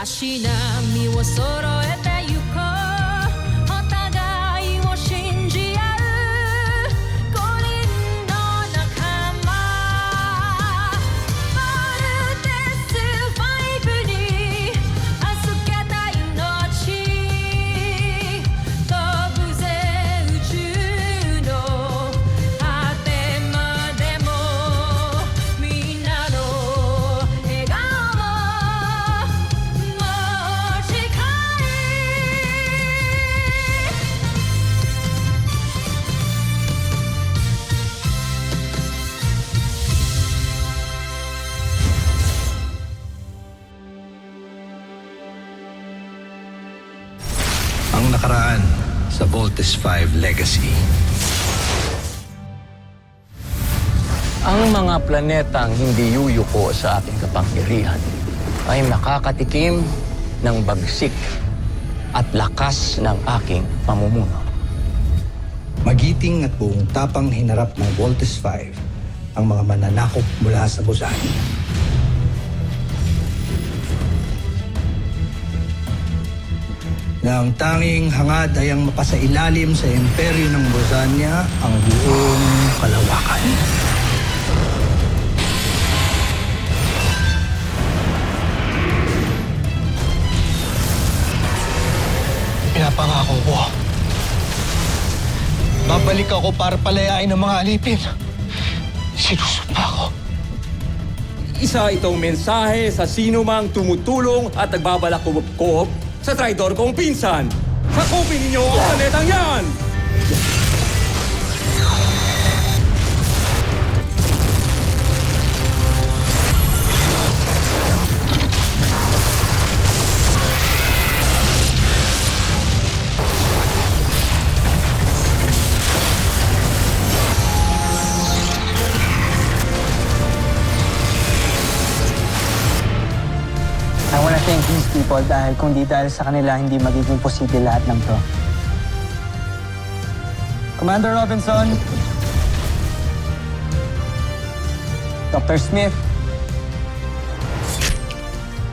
足並みを揃えてゆこうお互いを信じ合う五人の仲間バルテス5に預けた命飛ぶぜ宇宙の果てまでもみんなの笑顔も近いAng nakaraan sa Voltes 5 Legacy. Ang mga planetang hindi yuyuko sa aking kapangyarihan ay makakatikim ng bagsik at lakas ng aking pamumuno. Magiting at buong tapang hinarap ng Voltes 5 ang mga mananakop mula sa Busan. Na ang tanging hangad ay ang mapasailalim sa imperyo ng Bosanya ang buong kalawakan. Pinapangako ko. Babalik ako para palayain ang mga alipin. Sinusumpa ko. Isa itong mensahe sa sino mang tumutulong at nagbabalak kumupkop sa traidor kong pinsan. Sakupin ninyo ang planetang yan! I want to thank these people dahil kung di dahil sa kanila, hindi magiging posible lahat ng to. Commander Robinson, Dr. Smith,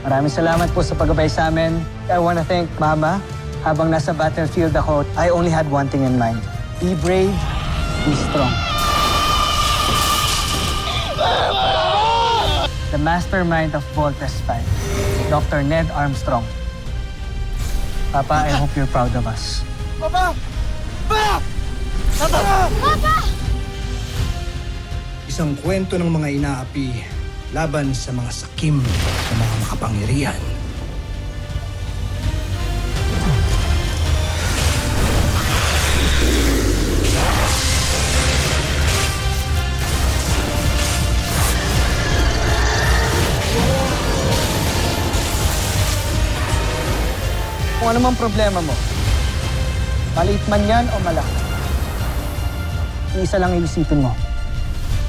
maraming salamat po sa paggabay sa amin. I want to thank Mama. Habang nasa battlefield ako, I only had one thing in mind. Be brave, be strong. The mastermind of Voltes 5, Dr. Ned Armstrong. Papa, I hope you're proud of us. Papa! Papa! Papa! Isang kwento ng mga inaapi laban sa mga sakim sa mga makapangyarihan. Kung ano mang problema mo, maliit man yan o malaki, isa lang iisipin mo.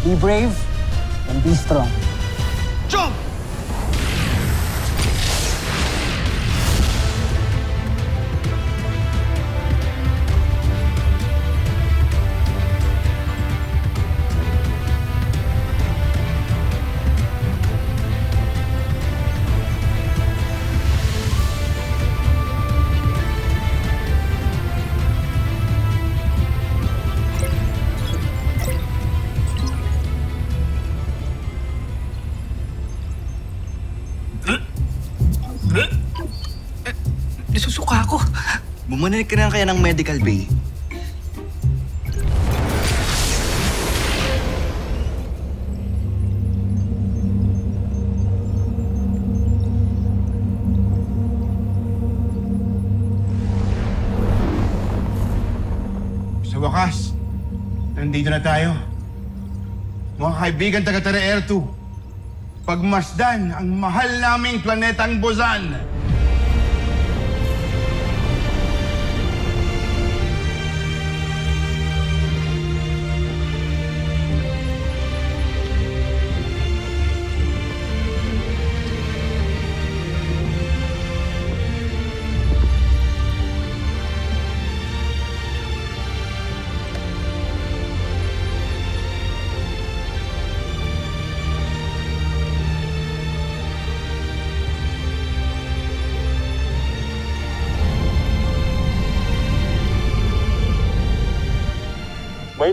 Be brave and be strong. Jump! Nasusuka ako. Bumalik ka na kaya ng medical bay. Sa wakas, nandito na tayo. Mga kaibigan taga-Tara Air 2, pagmasdan ang mahal naming planetang Busan.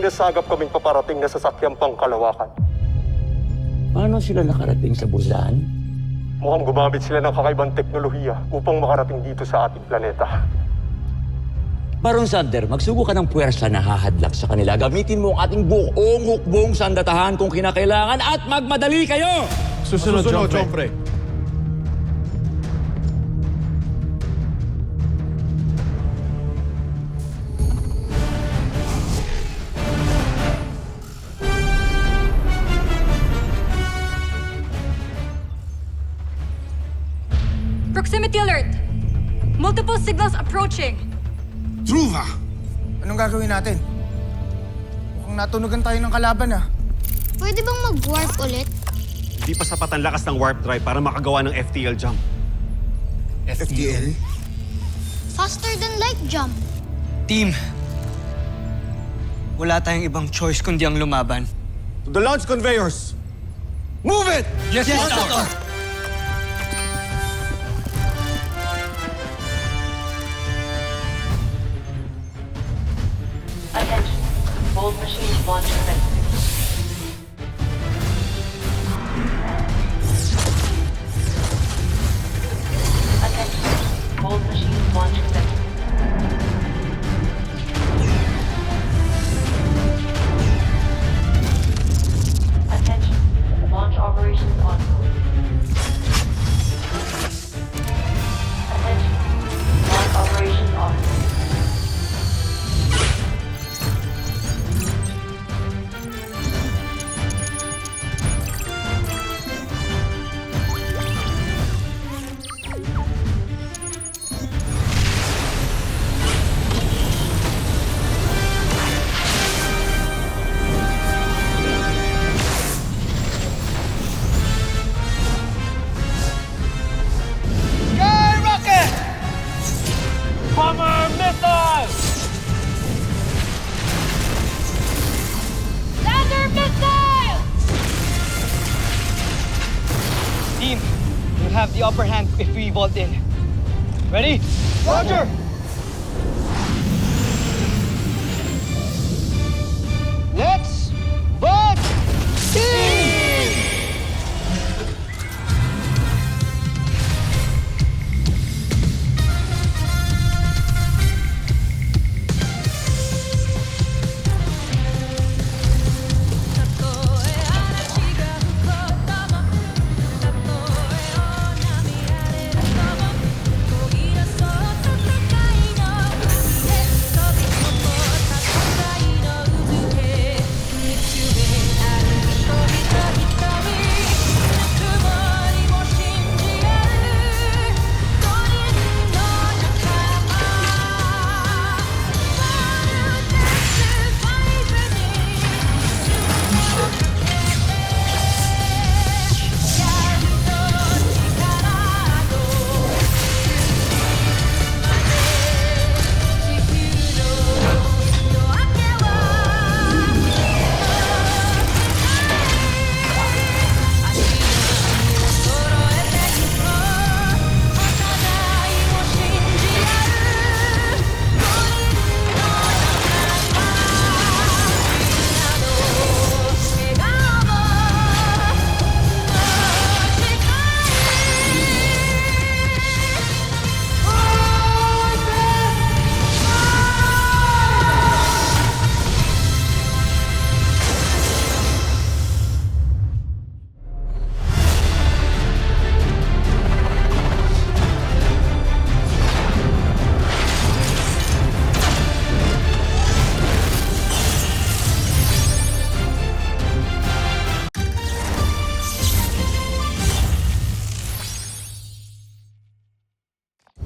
may nasagap kaming paparating na sasakyang pangkalawakan. Paano sila nakarating sa Busan? Mukhang gumamit sila ng kakaibang teknolohiya upang makarating dito sa ating planeta. Baron Sander, magsugo ka ng puwersa na hahadlak sa kanila. Gamitin mo ang ating buong hukbong sandatahan kung kinakailangan at magmadali kayo! Susunod, Jomfre. Proximity alert! Multiple signals approaching. Druva! Anong gagawin natin? Mukhang natunugan tayo ng kalaban ah. Pwede bang mag-warp ulit? Hindi pa sapat ang lakas ng warp drive para makagawa ng FTL jump. FTL? Faster than light jump. Team, wala tayong ibang choice kundi ang lumaban. To the launch conveyors! Move it! Yes, Doctor! Attention. Bold machines launch commencing. Attention. Bold machines launch commencing. Attention. Launch operations ongoing. Attention. Launch operations ongoing. Lander missile! Team, we'll have the upper hand if we vault in. Ready? Roger! Let's vault in!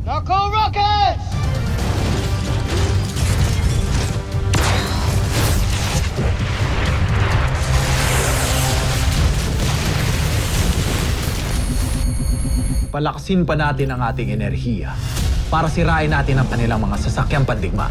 Narco rockets! Palakasin pa natin ang ating enerhiya para sirain natin ang kanilang mga sasakyang pandigma.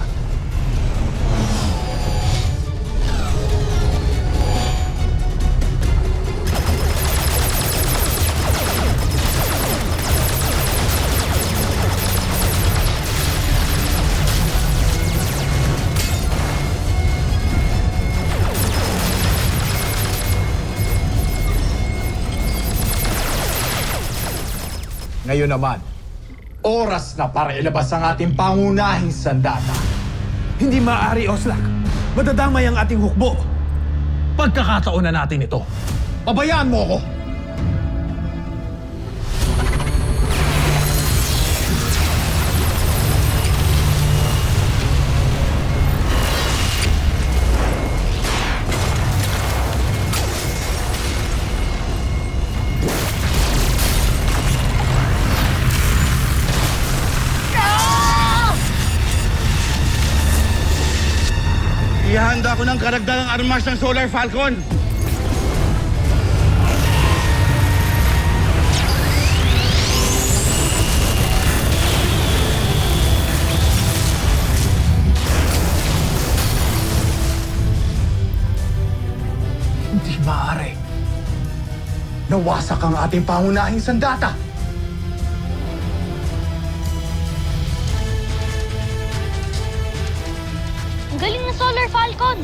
Ngayon naman, oras na para ilabas ang ating pangunahing sandata. Hindi maaari, Oslak. Madadamay ang ating hukbo. Pagkakataon na natin ito. Pabayaan mo ako! Ihanda ko ng karagdagang armas ng Solar Falcon. Hindi maaari. Nawasak ang ating pangunahing sandata. Ang galing ng Solar Falcon!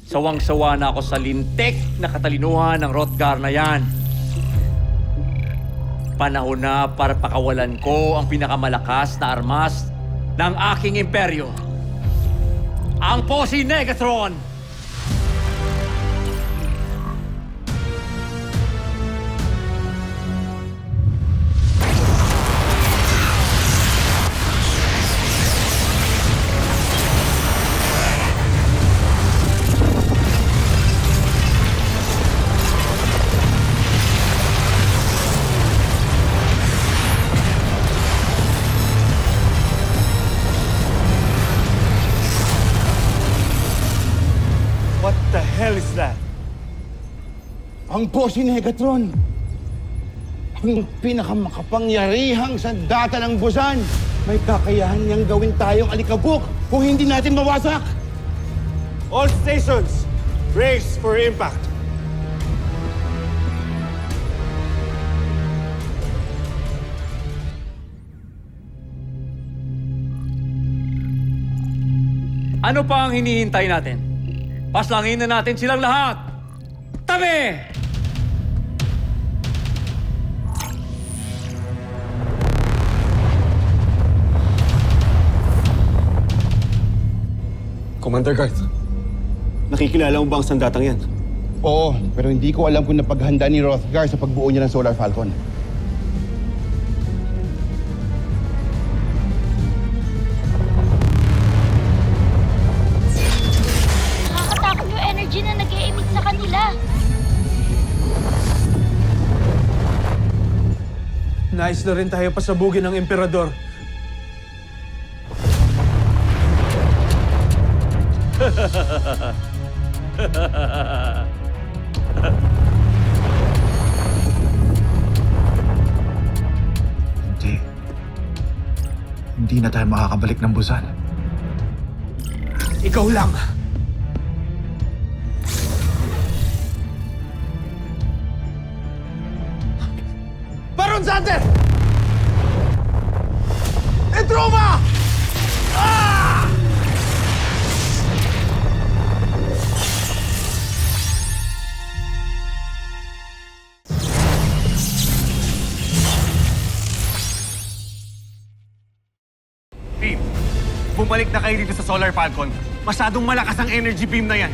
Sawang-sawa na ako sa lintik na katalinuhan ng Hrothgar na yan. Panahon na para pakawalan ko ang pinakamalakas na armas ng aking imperyo. Ang Posi Negatron! What the hell is that? Ang Posi Negatron. Ang pinakamakapangyarihang sandata ng Busan. May kakayahan niyang gawin tayong alikabok kung hindi natin mawasak. All stations, brace for impact. Ano pa ang hinihintay natin? Paslangin na natin silang lahat! Tabi! Commander Garth, nakikilala mo ba ang sandatang yan? Oo, pero hindi ko alam kung napaghanda ni Hrothgar sa pagbuo niya ng Solar Falcon. Nakakatakot yung energy na nag-e-emit sa kanila. Nais na rin tayo pasabugin ng emperador. Hindi na tayo makakabalik ng Busan. Ikaw lang. Baron Xander! Etroma! Ah! Team, bumalik na kayo dito sa Solar Falcon. Masyadong malakas ang energy beam na yan.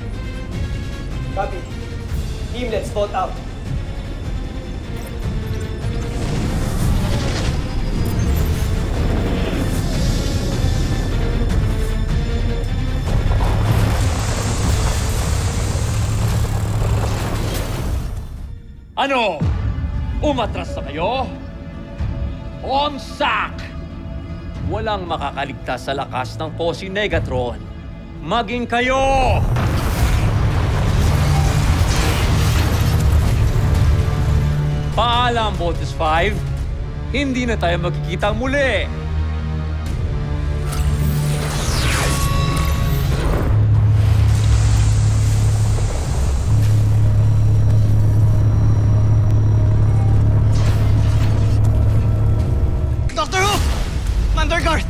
Copy. Team, let's vote out. Ano? Umatras na kayo? Onsak! Walang makakaligtas sa lakas ng Posi Negatron. Maging kayo! Paalam, Voltes 5. Hindi na tayo magkikita muli. Dr. Who! Commander Garth!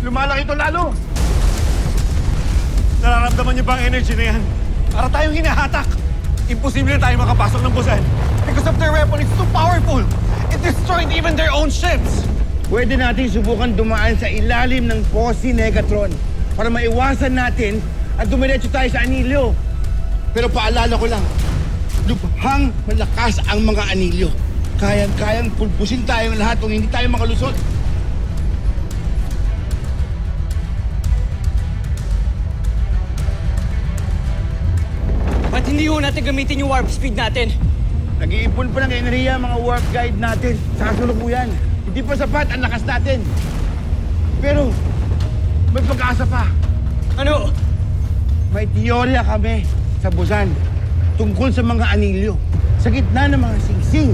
Lumalaki ito lalo! Nararamdaman niyo ba ang energy na yan? Para tayong hinahatak! Imposible na tayo makapasok ng Busan. Because of their weapon, it's too powerful! It destroyed even their own ships! Pwede natin subukan dumaan sa ilalim ng Posi Negatron para maiwasan natin at dumiretso tayo sa anilyo. Pero paalala ko lang, lubhang malakas ang mga anilyo. Kayang-kayang pulpusin tayong lahat kung hindi tayo makalusot. Ba't hindi ho natin gamitin yung warp speed natin? Nag-iipon pa ng enerhiya mga warp guide natin sa kasalukuyan. Hindi pa sapat ang lakas natin. Pero may pag-asa pa. Ano? May teorya kami sa Busan tungkol sa mga anilyo. Sa gitna ng mga singsing,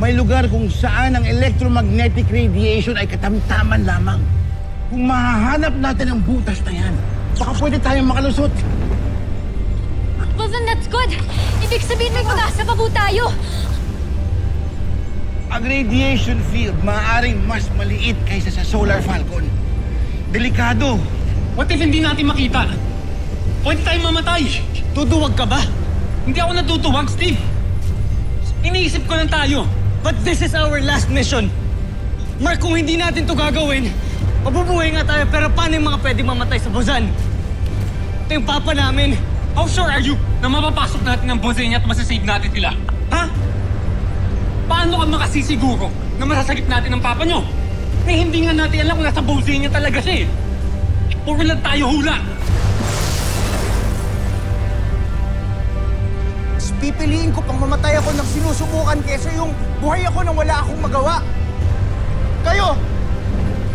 may lugar kung saan ang electromagnetic radiation ay katamtaman lamang. Kung mahahanap natin ang butas na yan, baka pwede tayong makalusot. Well, then that's good. Ibig sabihin may pag-asa pa po tayo. Ang radiation field maaaring mas maliit kaysa sa Solar Falcon. Delikado. What if hindi natin makita? Pwede tayong mamatay. Tuduwag ka ba? Hindi ako natutuwag, Steve. Iniisip ko lang tayo. But this is our last mission. Mark, kung hindi natin to gagawin, mabubuhay nga tayo, pero paano yung mga pwede mamatay sa Busan? Ito yung papa namin. How sure are you na mapapasok natin ng Bosenia at masasave natin sila? Ha? Paano ka makasisiguro na masasagip natin ang papa nyo? Eh, hindi nga natin alam kung nasa Bosenia talaga siya eh. Puro lang tayo hula. Pipiliin ko pang mamatay ako ng sinusubukan kesa yung buhay ako nang wala akong magawa. Kayo!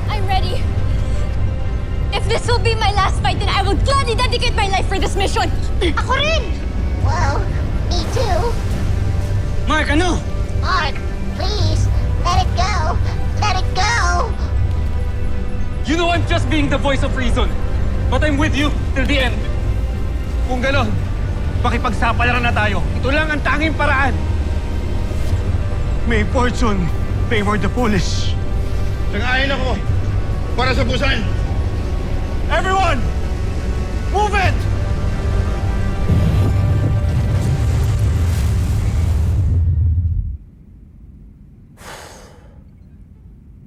I'm ready. If this will be my last fight, then I will gladly dedicate my life for this mission. Ako rin! Well, me too. Mark, ano? Mark, please, let it go. Let it go. You know I'm just being the voice of reason. But I'm with you till the end. Kung gano'n, pakipagsapalaran na tayo. Ito lang ang tanging paraan. May fortune favor the foolish. Nag-aayon ako para sa Busan. Everyone, move it!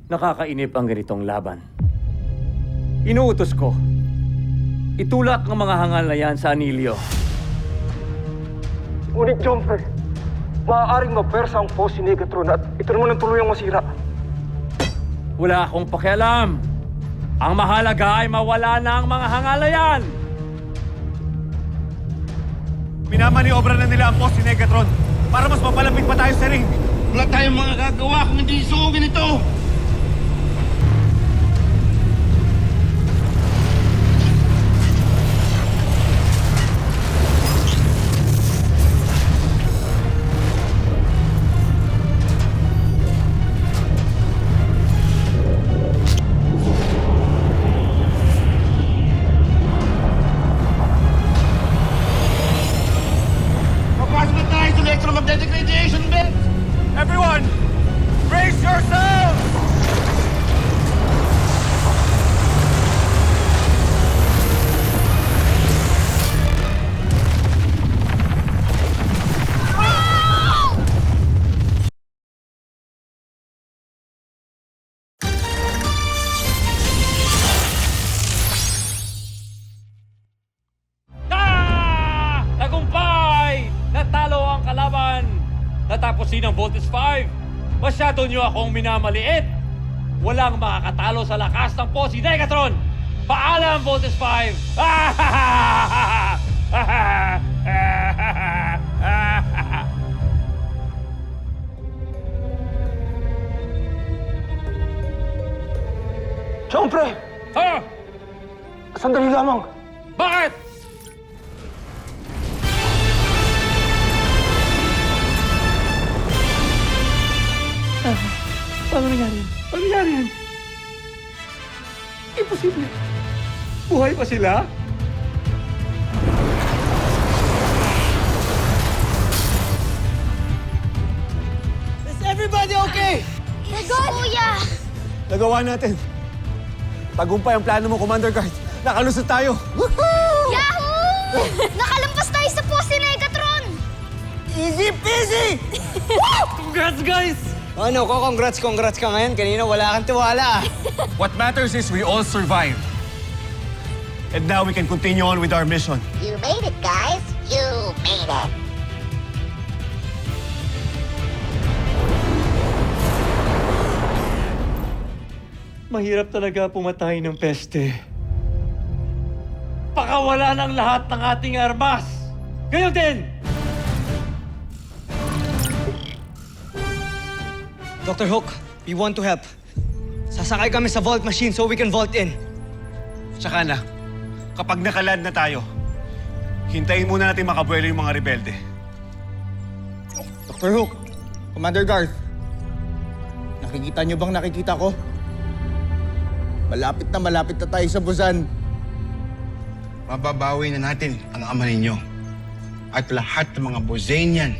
Nakakainip ang ganitong laban. Inuutos ko, itulak ang mga hangal na yan sa anilyo. Ngunit, Jumper, maaaring mapersa ang Posi Negatron at ito naman ang tuluyang masira. Wala akong pakialam. Ang mahalaga ay mawala na ang mga hangal na yan. Minamaniobra na nila ang Posi Negatron para mas mapalapit pa tayo sa ring. Wala tayong mga gagawa kung hindi isugin ito. Electromagnetic radiation belt! Everyone, brace yourselves! Tagumpay! Natalo ang kalaban! Natapusin ang Voltes 5! Masyado niyo akong minamaliit! Walang makakatalo sa lakas ng Posi Negatron! Paalam, Voltes 5! Siyempre! Ha? Sandali lamang! Bakit? Paano nangyari yan? Paano nangyari yan? Imposible. Buhay pa sila? Is everybody okay? Yes, Kuya! Nagawa natin. Tagumpay ang plano mo, Commander Guard. Nakalusot tayo. Yahoo! Nakalampas tayo sa Posi Negatron! Easy peasy! Congrats, guys! Ano ko, congrats ka ngayon. Kanina wala kang tiwala. What matters is we all survived. And now we can continue on with our mission. You made it, guys. You made it. Mahirap talaga pumatay ng peste. Pakawala ng lahat ng ating armas. Gayon din! Dr. Hook, we want to help. Sasakay kami sa vault machine so we can vault in. Tsaka na, kapag nakaland na tayo, hintayin muna natin makabuelo yung mga rebelde. Dr. Hook, Commander Garth, nakikita niyo bang nakikita ko? Malapit na tayo sa Busan. Mababawi na natin ang ama ninyo at lahat ng mga Bosanian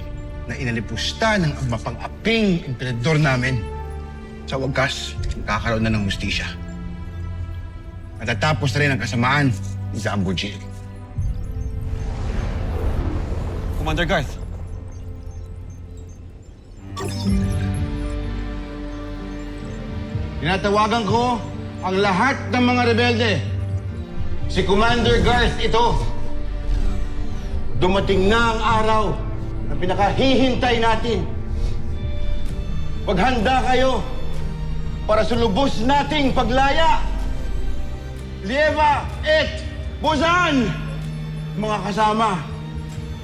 na inalipusta ng mapang-aping emperador namin. Sa wagas, kakaroon na ng hustisya. Matatapos na rin ang kasamaan ni Zambojil. Commander Garth, Tinatawagan ko ang lahat ng mga rebelde. Si Commander Garth ito. Dumating na ang araw na pinakahihintay natin. Maghanda kayo para sa lubos nating paglaya. Lieva et Busan! Mga kasama,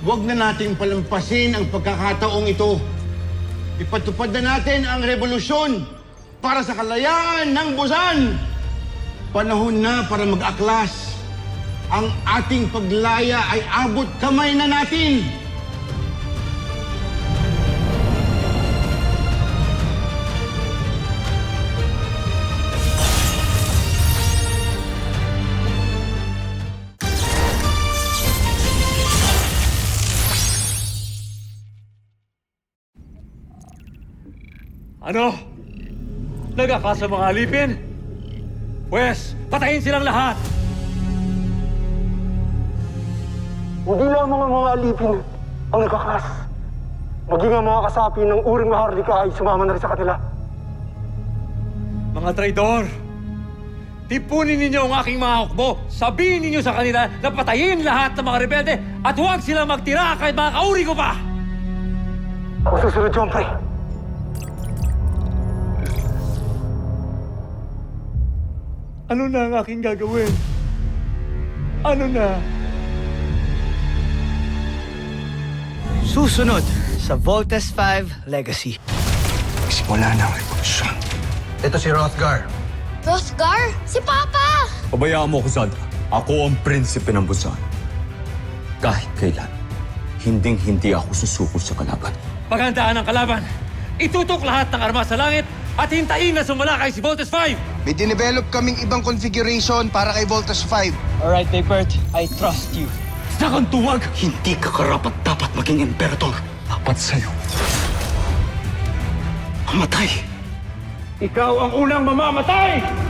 huwag na nating palampasin ang pagkakataong ito. Ipatupad na natin ang revolusyon para sa kalayaan ng Busan. Panahon na para mag-aklas. Ang ating paglaya ay abot kamay na natin. Ano? Nagkakasa mga alipin? Pwes, patayin silang lahat! Hindi lamang ang mga alipin ang nagkakas. Maging ang mga kasapi ng uring Mahardika ay sumama na rin sa kanila. Mga traidor! Tipunin ninyo ang aking mga hukbo. Sabihin ninyo sa kanila na patayin lahat ng mga rebelde at huwag silang magtira kahit mga kauri ko pa! Ako susunod, Jompre. Ano na ang aking gagawin? Ano na? Susunod sa Voltes 5 Legacy. Simula na ang revolusyon. Ito si Rothgar. Rothgar? Si Papa! Pabayaan mo ako, Zad. Ako ang prinsipe ng Busan. Kahit kailan, hinding-hindi ako susuko sa kalaban. Paghandaan ang kalaban, itutok lahat ng armas sa langit at hintayin na sumalakay si Voltes 5! May dinevelop kaming ibang configuration para kay Voltes 5. Alright, Taybert. I trust you. Sa kang tuwag, hindi ka karapat-dapat maging emperador. Dapat sa'yo. Mamatay. Ikaw ang unang mamamatay!